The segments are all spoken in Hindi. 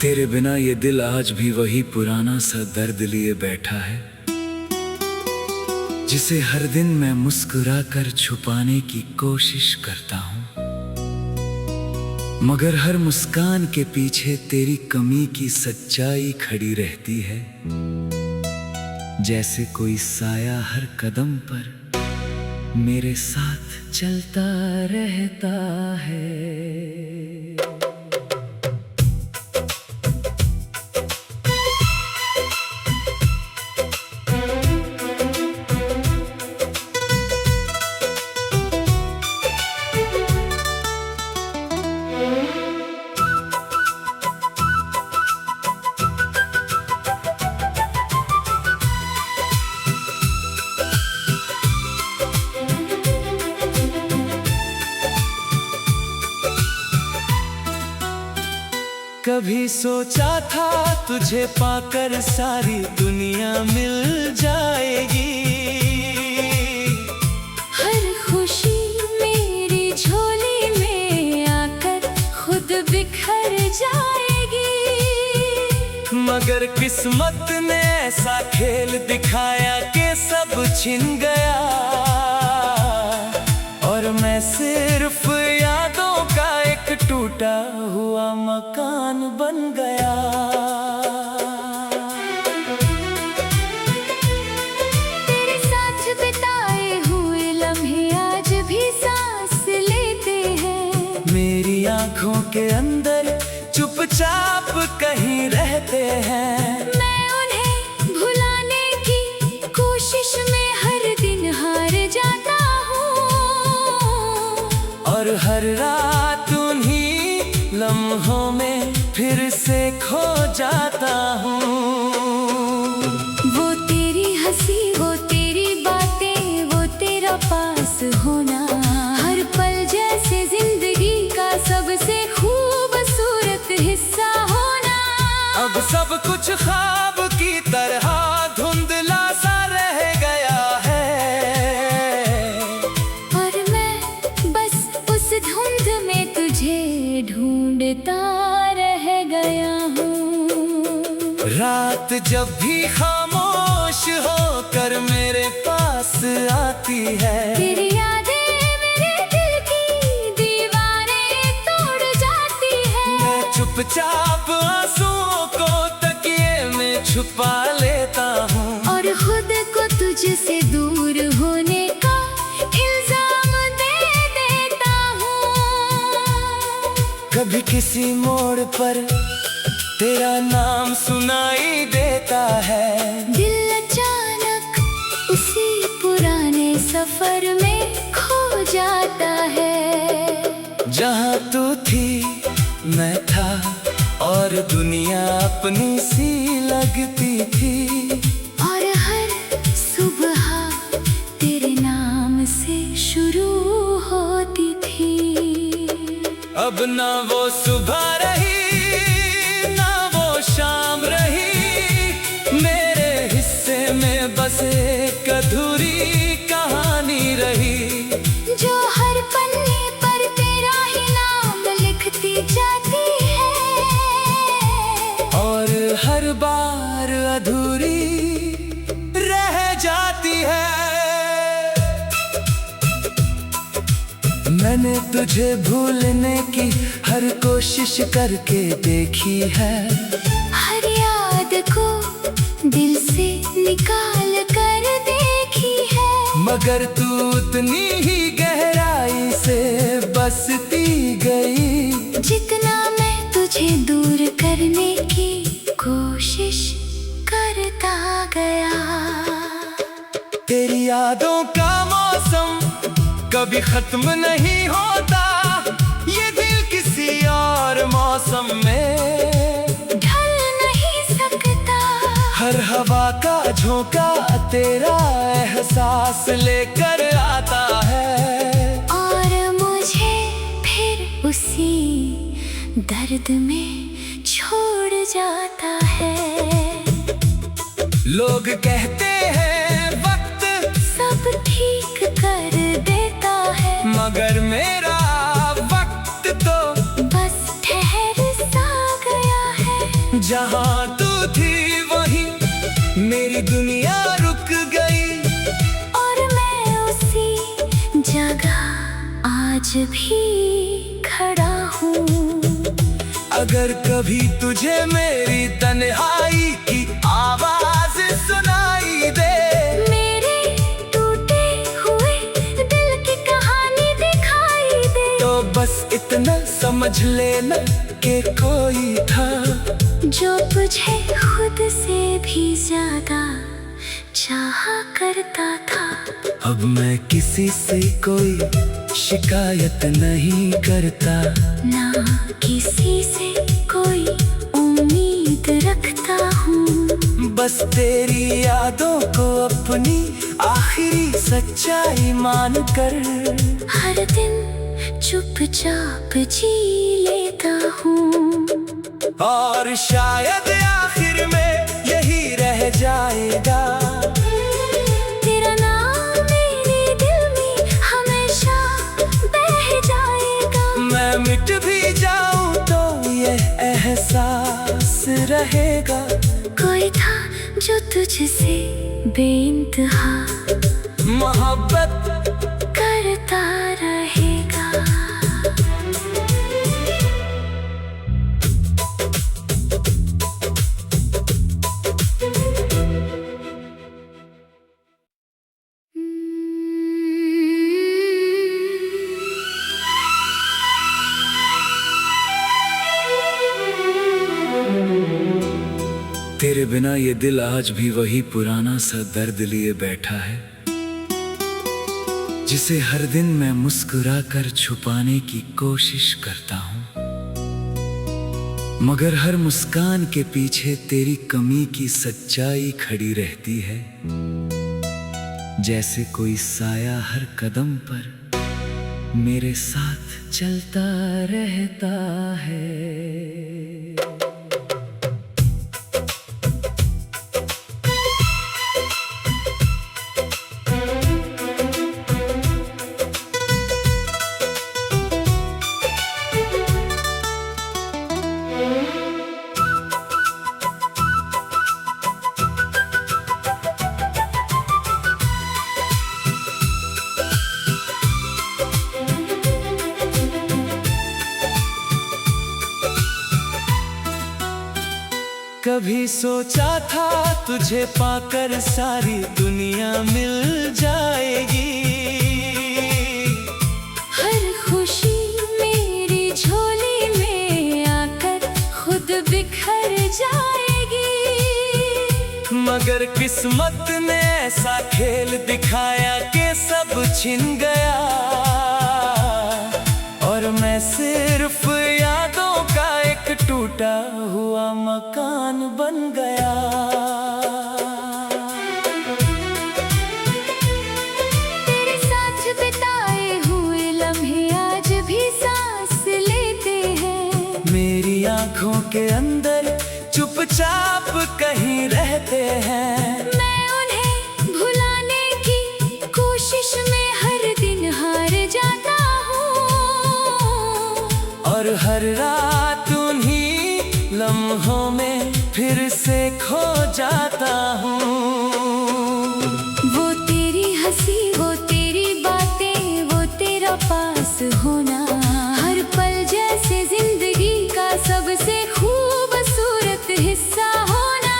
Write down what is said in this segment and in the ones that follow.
तेरे बिना ये दिल आज भी वही पुराना सा दर्द लिए बैठा है, जिसे हर दिन मैं मुस्कुरा कर छुपाने की कोशिश करता हूँ। मगर हर मुस्कान के पीछे तेरी कमी की सच्चाई खड़ी रहती है, जैसे कोई साया हर कदम पर मेरे साथ चलता रहता है। कभी सोचा था तुझे पाकर सारी दुनिया मिल जाएगी, हर खुशी मेरी झोली में आकर खुद बिखर जाएगी। मगर किस्मत ने ऐसा खेल दिखाया कि सब छिन गया, और मैं सिर्फ यादों का एक टूटा हुआ मकान बन गया। तेरे साथ बिताए हुए लम्हे आज भी सांस लेते हैं, मेरी आंखों के अंदर चुपचाप कहीं रहते हैं। मैं उन्हें भुलाने की कोशिश में हर दिन हार जाता हूँ, और हर रात उन्हीं लम्हों में फिर से खो जाता हूँ। वो तेरी हंसी, वो तेरी बातें, वो तेरा पास होना, हर पल जैसे जिंदगी का सबसे खूबसूरत हिस्सा होना। अब सब कुछ ख्वाब की तरह धुंधला सा रह गया है, और मैं बस उस धुंध में तुझे ढूंढता रह गया हूँ। रात जब भी खामोश होकर मेरे पास आती है, तेरी यादें मेरे दिल की दीवारें तोड़ जाती है। मैं चुपचाप आंसुओं को तकिए में छुपा लेता हूँ, और खुद को तुझसे दूर होने का इल्जाम दे देता हूँ। कभी किसी मोड़ पर तेरा नाम सुनाई देता है, दिल अचानक उसी पुराने सफर में खो जाता है। जहाँ तू थी मैं था, और दुनिया अपनी सी लगती थी, और हर सुबह तेरे नाम से शुरू होती थी। अब ना वो सुबह रही ना वो शाम रही, मेरे हिस्से में बस एक अधूरी कहानी रही, जो हर पन्ने पर तेरा ही नाम लिखती जाती है, और हर बार अधूरी रह जाती है। मैंने तुझे भूलने की हर कोशिश करके देखी है, हर याद को दिल से निकाल कर देखी है, मगर तू उतनी ही गहराई से बसती गई, जितना मैं तुझे दूर करने की कोशिश करता गया। तेरी यादों का मौसम कभी खत्म नहीं होता, ये दिल किसी और मौसम में ढल नहीं सकता। हर हवा का झोंका तेरा एहसास लेकर आता है, और मुझे फिर उसी दर्द में छोड़ जाता है। लोग कहते हैं वक्त सब ठीक कर देता है, मगर मेरा वक्त तो बस ठहर सा गया है। मेरी दुनिया रुक गई और मैं उसी जगह आज भी खड़ा हूँ। अगर कभी तुझे मेरी तन्हाई की आवाज सुनाई दे, मेरे टूटे हुए दिल की कहानी दिखाई दे, तो बस इतना समझ लेना कि कोई था जो तुझे खुद से भी ज्यादा चाहा करता था। अब मैं किसी से कोई शिकायत नहीं करता, ना किसी से कोई उम्मीद रखता हूँ। बस तेरी यादों को अपनी आखिरी सच्चाई मान कर हर दिन चुपचाप जी लेता हूँ। और शायद आखिर में यही रह जाएगा, तेरा नाम मेरे दिल में हमेशा बह जाएगा। मैं मिट भी जाऊं तो ये एहसास रहेगा, कोई था जो तुझसे बेइंतहा मोहब्बत करता रहेगा। तेरे बिना ये दिल आज भी वही पुराना सा दर्द लिए बैठा है, जिसे हर दिन मैं मुस्कुरा कर छुपाने की कोशिश करता हूँ। मगर हर मुस्कान के पीछे तेरी कमी की सच्चाई खड़ी रहती है, जैसे कोई साया हर कदम पर मेरे साथ चलता रहता है। कभी सोचा था तुझे पाकर सारी दुनिया मिल जाएगी, हर खुशी मेरी झोली में आकर खुद बिखर जाएगी। मगर किस्मत ने ऐसा खेल दिखाया कि सब छिन गया, और मैं सिर्फ यादों का एक टूटा हुआ मकान बन गया। तेरे साथ बिताए हुए लम्हे आज भी सांस लेते हैं, मेरी आंखों के अंदर चुपचाप कहीं रहते हैं। मैं उन्हें भुलाने की कोशिश में हर दिन हार जाता हूँ, और हर रात उन्हीं लम्हों में फिर से खो जाता हूँ। वो तेरी हंसी, वो तेरी बातें, वो तेरा पास होना, हर पल जैसे जिंदगी का सबसे खूबसूरत हिस्सा होना।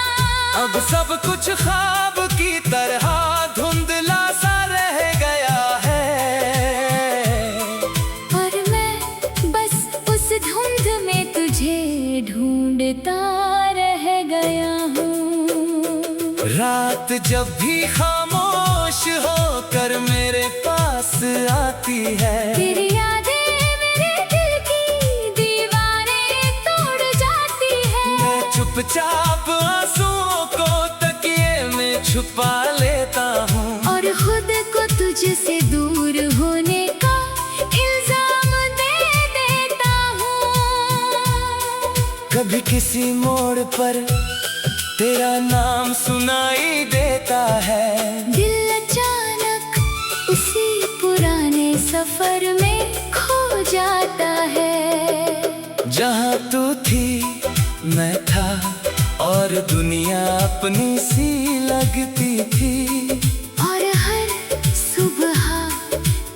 अब सब कुछ ख्वाब की तरह धुंधला सा रह गया है, और मैं बस उस धुंध में तुझे ढूंढता रह गया हूँ। रात जब भी खामोश होकर मेरे पास आती है, तेरी यादें मेरे दिल की दीवारें तोड़ जाती है। मैं चुपचाप आंसुओं को तकिए में छुपा लेता हूँ, और खुद को तुझसे दूर होने का इल्जाम दे देता हूँ। कभी किसी मोड़ पर तेरा नाम सुनाई देता है, दिल अचानक उसी पुराने सफर में खो जाता है। जहाँ तू थी मैं था, और और दुनिया अपनी सी लगती थी। और हर सुबह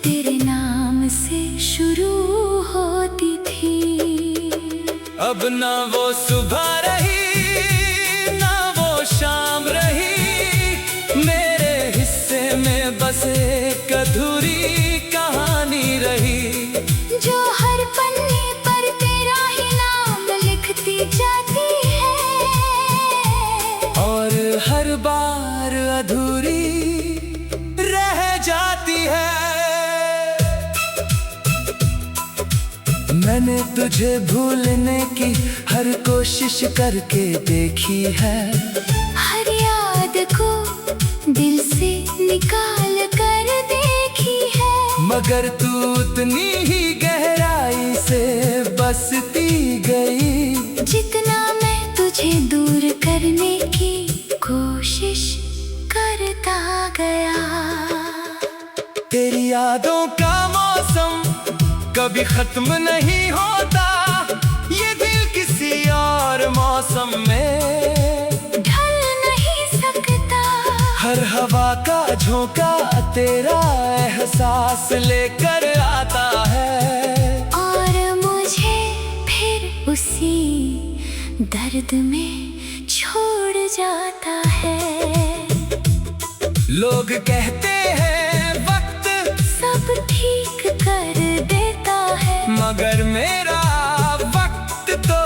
तेरे नाम से शुरू होती थी। अब ना वो सुबह रही ना वो शाम रही, मेरे हिस्से में बस एक अधूरी कहानी रही। जो हर पन्ने पर तेरा ही नाम लिखती जाती है, और हर बार अधूरी रह जाती है। मैंने तुझे भूलने की हर कोशिश करके देखी है। हर याद को दिल से निकाल कर देखी है, मगर तू उतनी ही गहराई से बसती गई। जितना मैं तुझे दूर करने की कोशिश करता गया। तेरी यादों का मौसम कभी खत्म नहीं होता, ये दिल किसी और मौसम में ढल नहीं सकता। हर हवा का झोंका तेरा एहसास लेकर आता है, और मुझे फिर उसी दर्द में छोड़ जाता है। लोग कहते हैं वक्त सब ठीक कर देता है, मगर मेरा वक्त तो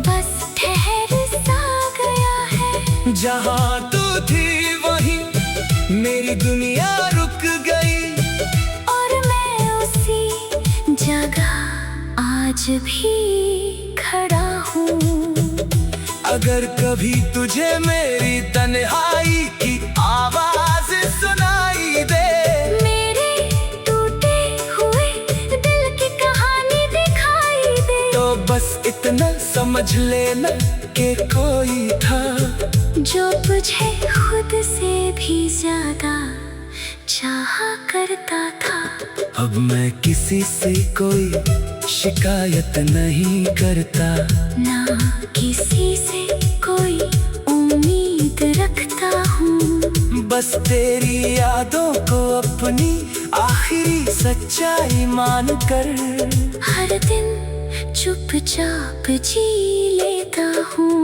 बस ठहर सा गया है। जहाँ तू थी वहीं मेरी दुनिया रुक गई, और मैं उसी जगह आज भी खड़ा हूँ। अगर कभी तुझे मेरी तन्हाई की आवाज सुनाई दे, मेरे टूटे हुए दिल की कहानी दिखाई दे, तो बस इतना समझ लेना कि कोई था जो तुझे खुद से भी ज्यादा चाहा करता था। अब मैं किसी से कोई शिकायत नहीं करता, ना किसी से कोई उम्मीद रखता हूँ। बस तेरी यादों को अपनी आखिरी सच्चाई मान कर हर दिन चुपचाप जी लेता हूँ।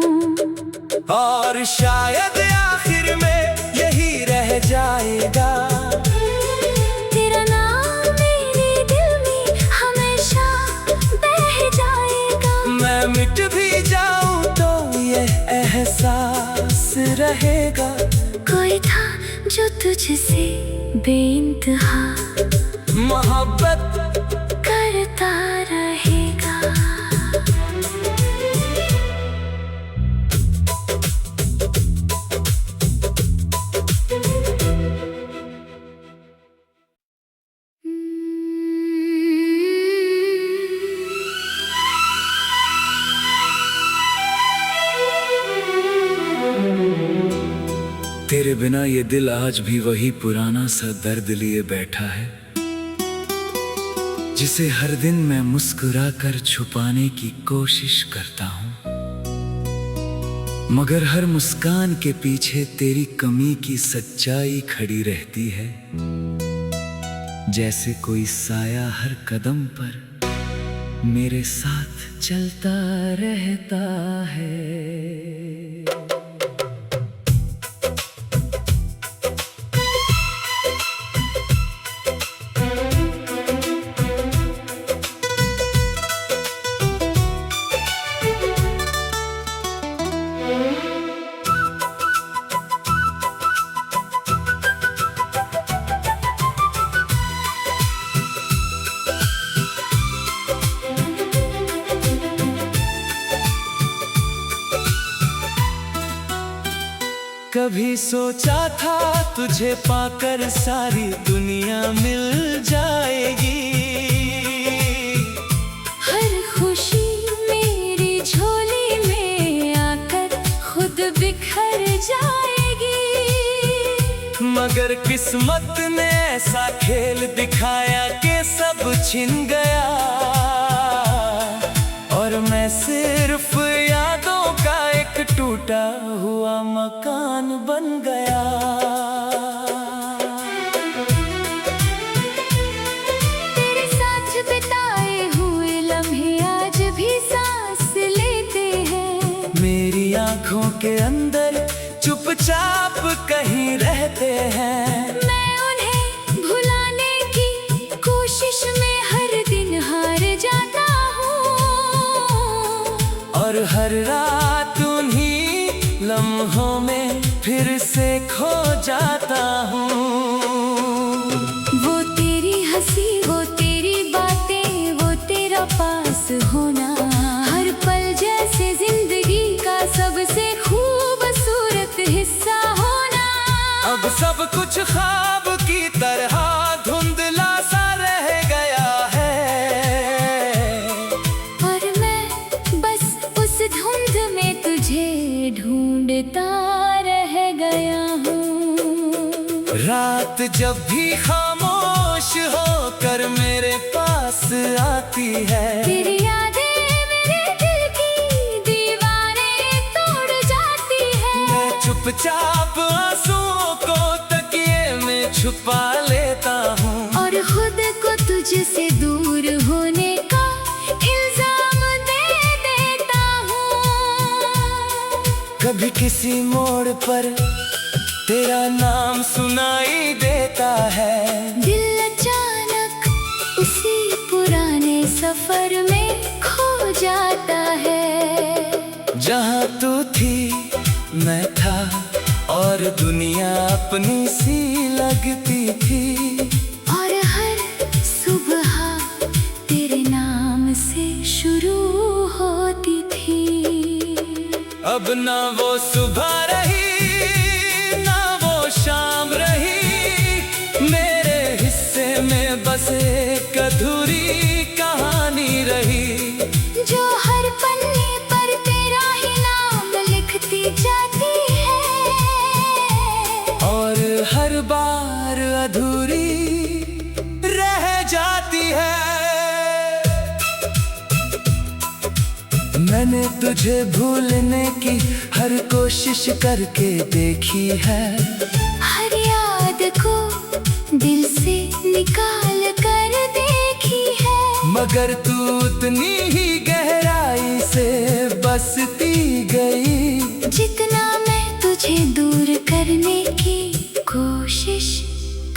और शायद आखिर में यही रह जाएगा। तेरा नाम मेरे दिल में हमेशा बह जाएगा। मैं मिट भी जाऊं तो ये एहसास रहेगा। कोई था जो तुझसे बेइंतहा मोहब्बत करता रहेगा। तेरे बिना ये दिल आज भी वही पुराना सा दर्द लिए बैठा है, जिसे हर दिन मैं मुस्कुरा कर छुपाने की कोशिश करता हूँ। मगर हर मुस्कान के पीछे तेरी कमी की सच्चाई खड़ी रहती है, जैसे कोई साया हर कदम पर मेरे साथ चलता रहता है। कभी सोचा था तुझे पाकर सारी दुनिया मिल जाएगी। हर खुशी मेरी झोली में आकर खुद बिखर जाएगी। मगर किस्मत ने ऐसा खेल दिखाया कि सब छिन गया, और मैं सिर्फ यादों का एक टूटा हुआ चुपचाप कहीं रहते हैं। मैं उन्हें भुलाने की कोशिश में हर दिन हार जाता हूँ, और हर रात उन्हीं लम्हों में फिर से खो जाता हूँ। वो तेरी हंसी, वो तेरी बातें, वो तेरा पास होना, हर पल जैसे जिंदगी का सबसे खूबसूरत हिस्सा होना। अब सब कुछ ख्वाब की तरह धुंधला सा रह गया है, और मैं बस उस धुंध में तुझे ढूंढता रह गया हूँ। रात जब भी खामोश होकर मेरे पास आती है, तेरी यादें मेरे दिल की दीवारें तोड़ जाती है। मैं चुपचाप आंसुओं को तकिए में छुपा लेता हूँ, और खुद को तुझसे दूर होने का इल्जाम दे देता हूँ। कभी किसी मोड़ पर तेरा नाम सुनाई देता है, दिल अचानक उसी पुराने सफर में खो जाता है। जहाँ तू थी मैं था, और दुनिया अपनी सी लगती थी, और हर सुबह तेरे नाम से शुरू होती थी। अब ना वो सुबह रही ना वो शाम रही, मेरे हिस्से में बस एक अधूरी कहानी रही, जो हर पन्ने पर तेरा ही नाम लिखती जाती है, और हर बार अधूरी रह जाती है। मैंने तुझे भूलने की हर कोशिश करके देखी है, हर याद को दिल से निकाल कर देखी है, मगर तू उतनी ही गहराई से बसती गई, जितना मैं तुझे दूर करने की कोशिश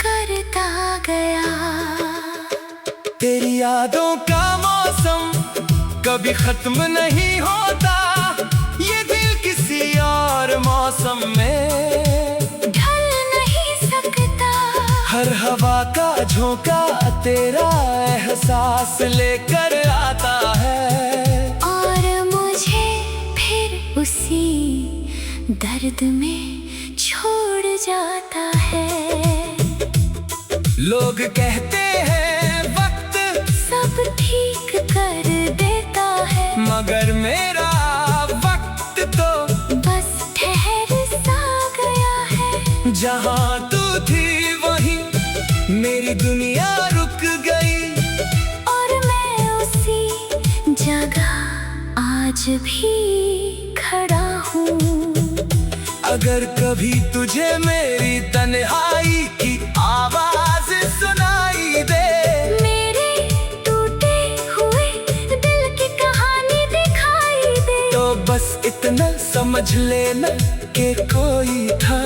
करता गया। तेरी यादों का मौसम कभी खत्म नहीं होता, ये दिल किसी और मौसम में ढल नहीं सकता। हर हवा का झोंका तेरा एहसास लेकर आता है, और मुझे फिर उसी दर्द में छोड़ जाता है। लोग कहते हैं वक्त सब ठीक कर देता है, मगर मेरा वक्त तो बस ठहर सा गया है। जहाँ तू थी वहीं मेरी दुनिया रुक गई, और मैं उसी जगह आज भी खड़ा हूँ। अगर कभी तुझे मेरी तन्हाई की आवाज सुनाई दे, मेरे टूटे हुए दिल की कहानी दिखाई दे, तो बस इतना समझ लेना कि कोई था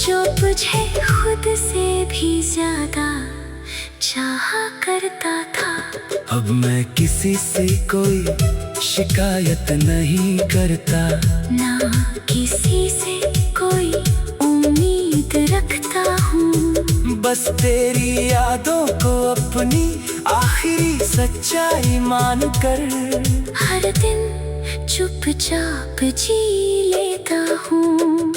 जो तुझे खुद से भी ज्यादा चाहा करता था। अब मैं किसी से कोई शिकायत नहीं करता, ना किसी से कोई उम्मीद रखता हूँ, बस तेरी यादों को अपनी आखिरी सच्चाई मानकर हर दिन चुपचाप जी लेता हूँ।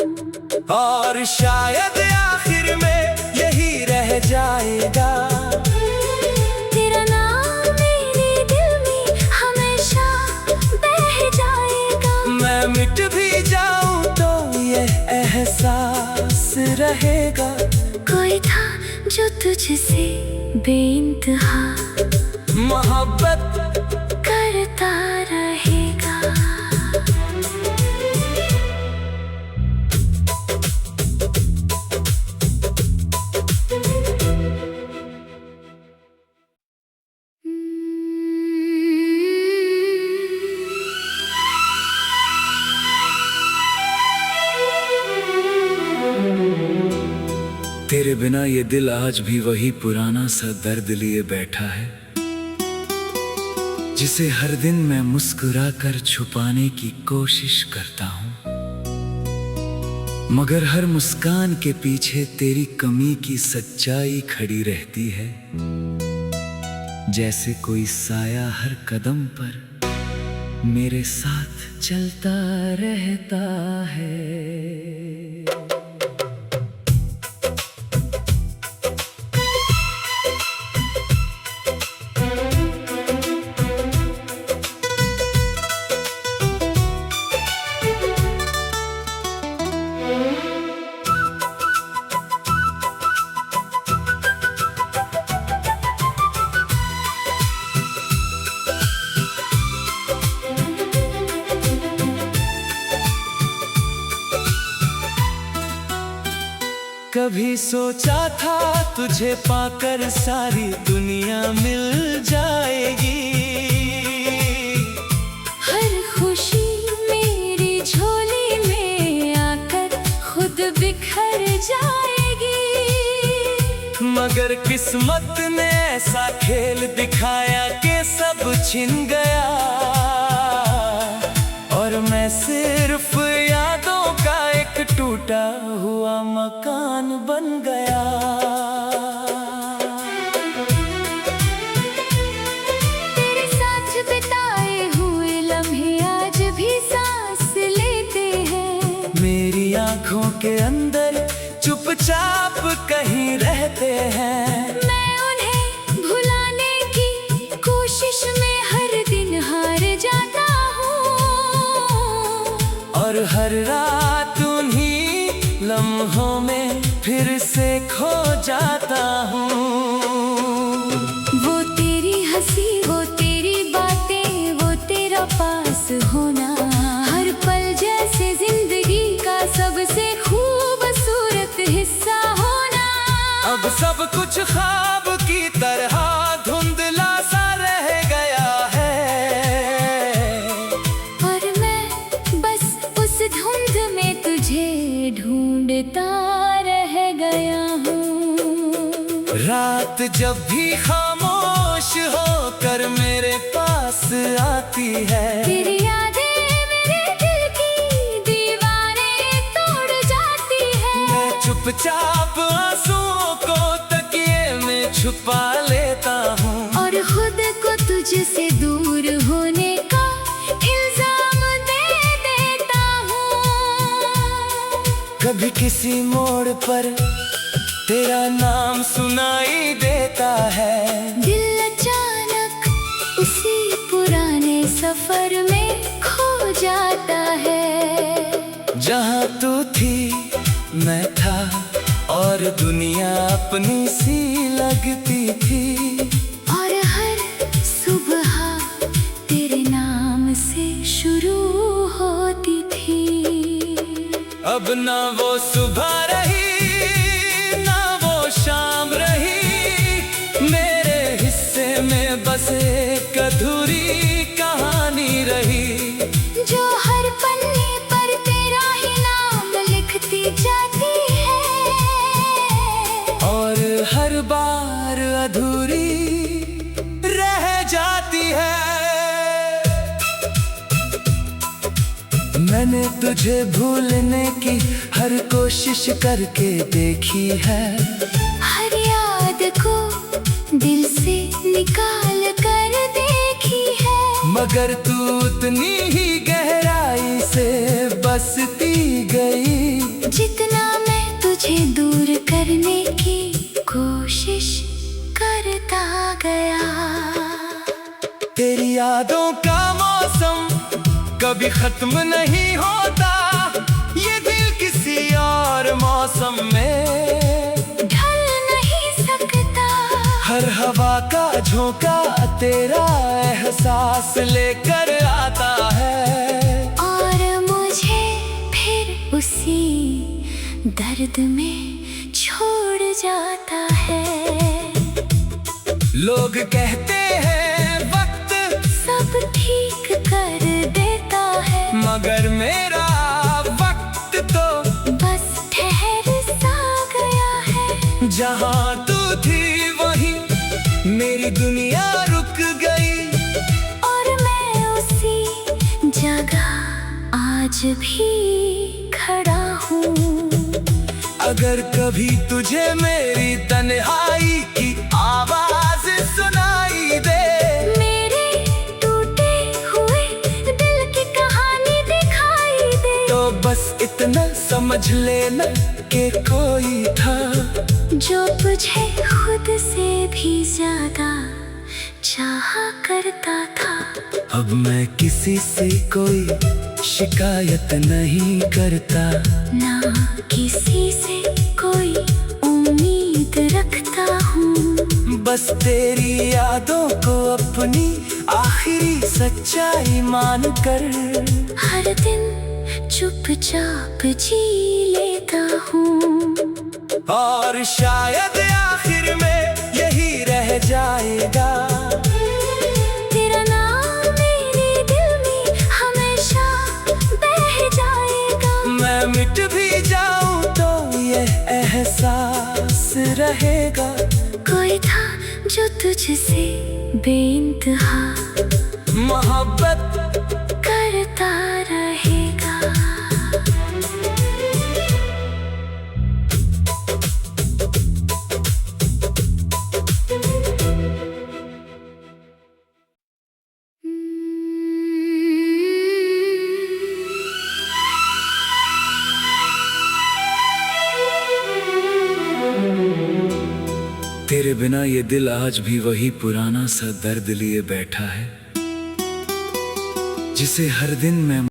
और शायद आखिर में यही रह जाएगा, तेरा नाम मेरे दिल में हमेशा बह जाएगा। मैं मिट भी जाऊं तो ये एहसास रहेगा, कोई था जो तुझसे बेइंतहा मोहब्बत करता रहेगा। तेरे बिना ये दिल आज भी वही पुराना सा दर्द लिए बैठा है, जिसे हर दिन मैं मुस्कुरा कर छुपाने की कोशिश करता हूँ। मगर हर मुस्कान के पीछे तेरी कमी की सच्चाई खड़ी रहती है, जैसे कोई साया हर कदम पर मेरे साथ चलता रहता है। कभी सोचा था तुझे पाकर सारी दुनिया मिल जाएगी, हर खुशी मेरी झोली में आकर खुद बिखर जाएगी। मगर किस्मत ने ऐसा खेल दिखाया कि सब छिन गया, और मैं सिर्फ यादों का एक टूटा हुआ मकान बन गया। तेरे साथ बिताए हुए लम्हे आज भी सांस लेते हैं, मेरी आंखों के अंदर चुपचाप कहीं रहते हैं। मैं उन्हें भुलाने की कोशिश में हर दिन हार जाता हूँ, और हर रात उन्हीं लम्हों में फिर से खो जाता हूँ। वो तेरी हंसी, वो तेरी बातें, वो तेरा पास होना, हर पल जैसे जिंदगी का सबसे खूबसूरत हिस्सा होना। अब सब कुछ ख्वाब की तरह धुंधला सा रह गया है, और मैं बस उस धुंध में तुझे ढूंढता रह गया हूँ। रात जब भी खामोश होकर मेरे पास आती है, तेरी यादें मेरे दिल की दीवारें तोड़ जाती है। मैं चुपचाप आंसुओं को तकिए में छुपा लेता हूँ, और खुद को तुझसे दूर होने का इल्जाम दे देता हूँ। कभी किसी मोड़ पर तेरा नाम सुनाई देता है, दिल अचानक उसी पुराने सफर में खो जाता है। जहाँ तू थी मैं था, और दुनिया अपनी सी लगती थी, और हर सुबह तेरे नाम से शुरू होती थी। अब ना वो सुबह रही ना वो शाम रही, मेरे हिस्से में बस एक अधूरी कहानी रही, जो हर पन्ने पर तेरा ही नाम लिखती जाती है, और हर बार अधूरी रह जाती है। मैंने तुझे भूलने की हर कोशिश करके देखी है, हर याद को दिल से निकाल कर देखी है। मगर तू उतनी ही गहराई से बसती गई, जितना मैं तुझे दूर करने की कोशिश करता गया। तेरी यादों का मौसम कभी खत्म नहीं होता, ये दिल किसी और मौसम में ढल नहीं सकता। हर हवा का झोंका तेरा एहसास लेकर आता है, और मुझे फिर उसी दर्द में छोड़ जाता है। लोग कहते हैं वक्त सब ठीक कर देता है, मगर मेरा वक्त तो बस ठहर सा गया है। जहाँ तू थी वहीं मेरी दुनिया रुक गई। और मैं उसी जगह आज भी खड़ा हूँ। अगर कभी तुझे मेरी तन्हाई की आवाज सुनाई दे, मेरे टूटे हुए दिल की कहानी दिखाई दे, तो बस इतना समझ लेना कि कोई था जो तुझे खुद से भी ज्यादा चाहा करता था। अब मैं किसी से कोई शिकायत नहीं करता, ना किसी से कोई उम्मीद रखता हूँ। बस तेरी यादों को अपनी आखिरी सच्चाई मान कर हर दिन चुपचाप जी लेता हूँ। और शायद आखिर में यही रह जाएगा, तेरा नाम मेरे दिल में हमेशा बह जाएगा। मैं मिट भी जाऊं तो ये एहसास रहेगा। कोई था जो तुझसे बेइंतहा मोहब्बत करता रहेगा। तेरे बिना ये दिल आज भी वही पुराना सा दर्द लिए बैठा है, जिसे हर दिन मैं